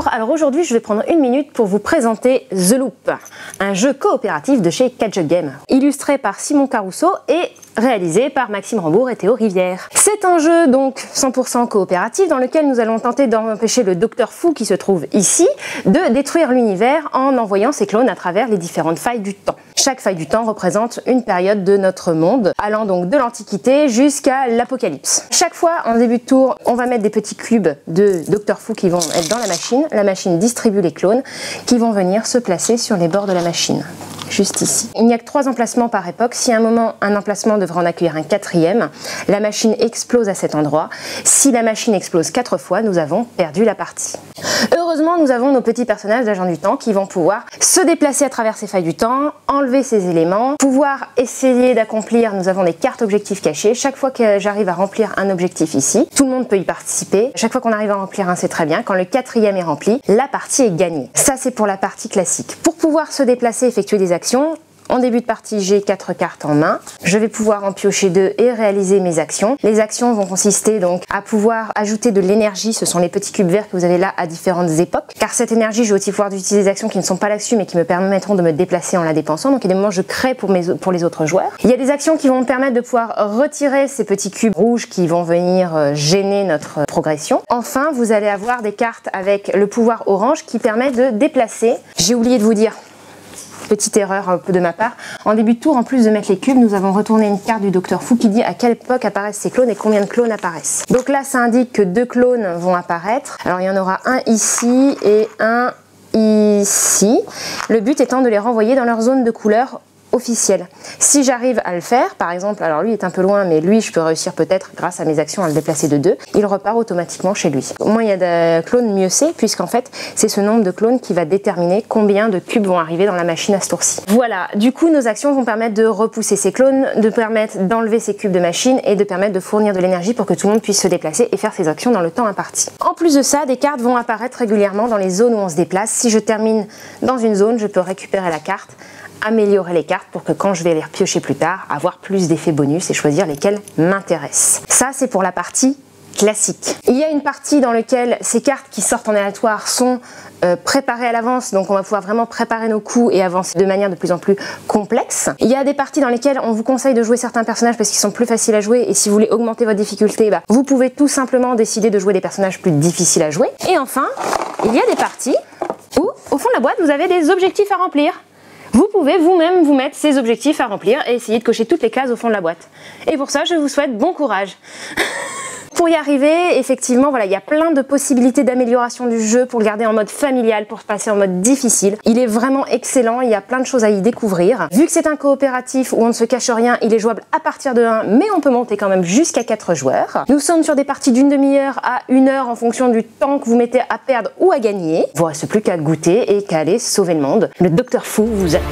Bonjour, alors aujourd'hui je vais prendre une minute pour vous présenter The Loop, un jeu coopératif de chez Gadget Game, illustré par Simon Caruso et réalisé par Maxime Rambourg et Théo Rivière. C'est un jeu donc 100% coopératif dans lequel nous allons tenter d'empêcher le Docteur Fou qui se trouve ici de détruire l'univers en envoyant ses clones à travers les différentes failles du temps. Chaque faille du temps représente une période de notre monde, allant donc de l'Antiquité jusqu'à l'Apocalypse. Chaque fois, en début de tour, on va mettre des petits cubes de Docteur Fou qui vont être dans la machine. La machine distribue les clones qui vont venir se placer sur les bords de la machine. Juste ici. Il n'y a que 3 emplacements par époque. Si à un moment un emplacement devrait en accueillir un 4e, la machine explose à cet endroit. Si la machine explose 4 fois, nous avons perdu la partie. Heureusement, nous avons nos petits personnages d'agents du temps qui vont pouvoir se déplacer à travers ces failles du temps, enlever ces éléments, pouvoir essayer d'accomplir. Nous avons des cartes objectifs cachées. Chaque fois que j'arrive à remplir un objectif ici, tout le monde peut y participer. Chaque fois qu'on arrive à remplir un, c'est très bien. Quand le 4e est rempli, la partie est gagnée. Ça, c'est pour la partie classique. Pour pouvoir se déplacer, effectuer des actions, en début de partie, j'ai 4 cartes en main. Je vais pouvoir en piocher 2 et réaliser mes actions. Les actions vont consister donc à pouvoir ajouter de l'énergie. Ce sont les petits cubes verts que vous avez là à différentes époques. Car cette énergie, je vais aussi pouvoir utiliser des actions qui ne sont pas là-dessus mais qui me permettront de me déplacer en la dépensant. Donc, il y a des moments où je crée pour les autres joueurs. Il y a des actions qui vont me permettre de pouvoir retirer ces petits cubes rouges qui vont venir gêner notre progression. Enfin, vous allez avoir des cartes avec le pouvoir orange qui permet de déplacer. J'ai oublié de vous dire. Petite erreur un peu de ma part. En début de tour, en plus de mettre les cubes, nous avons retourné une carte du Docteur Fou qui dit à quelle époque apparaissent ces clones et combien de clones apparaissent. Donc là, ça indique que 2 clones vont apparaître. Alors il y en aura un ici et un ici. Le but étant de les renvoyer dans leur zone de couleur officielle. Si j'arrive à le faire, par exemple, alors lui est un peu loin, mais lui je peux réussir peut-être grâce à mes actions à le déplacer de 2, il repart automatiquement chez lui. Moins il y a de clones, mieux c'est, puisqu'en fait c'est ce nombre de clones qui va déterminer combien de cubes vont arriver dans la machine à ce tour-ci. Voilà, du coup nos actions vont permettre de repousser ces clones, de permettre d'enlever ces cubes de machine et de permettre de fournir de l'énergie pour que tout le monde puisse se déplacer et faire ses actions dans le temps imparti. En plus de ça, des cartes vont apparaître régulièrement dans les zones où on se déplace. Si je termine dans une zone, je peux récupérer la carte, améliorer les cartes pour que quand je vais les repiocher plus tard, avoir plus d'effets bonus et choisir lesquels m'intéressent. Ça, c'est pour la partie classique. Il y a une partie dans laquelle ces cartes qui sortent en aléatoire sont préparées à l'avance, donc on va pouvoir vraiment préparer nos coups et avancer de manière de plus en plus complexe. Il y a des parties dans lesquelles on vous conseille de jouer certains personnages parce qu'ils sont plus faciles à jouer, et si vous voulez augmenter votre difficulté, vous pouvez tout simplement décider de jouer des personnages plus difficiles à jouer. Et enfin, il y a des parties où, au fond de la boîte, vous avez des objectifs à remplir. Vous pouvez vous-même vous mettre ces objectifs à remplir et essayer de cocher toutes les cases au fond de la boîte. Et pour ça, je vous souhaite bon courage. Pour y arriver, effectivement, voilà, il y a plein de possibilités d'amélioration du jeu pour le garder en mode familial, pour passer en mode difficile. Il est vraiment excellent, il y a plein de choses à y découvrir. Vu que c'est un coopératif où on ne se cache rien, il est jouable à partir de 1, mais on peut monter quand même jusqu'à 4 joueurs. Nous sommes sur des parties d'une demi-heure à 1 heure en fonction du temps que vous mettez à perdre ou à gagner. Il ne vous reste plus qu'à goûter et qu'à aller sauver le monde. Le Docteur Fou vous attend.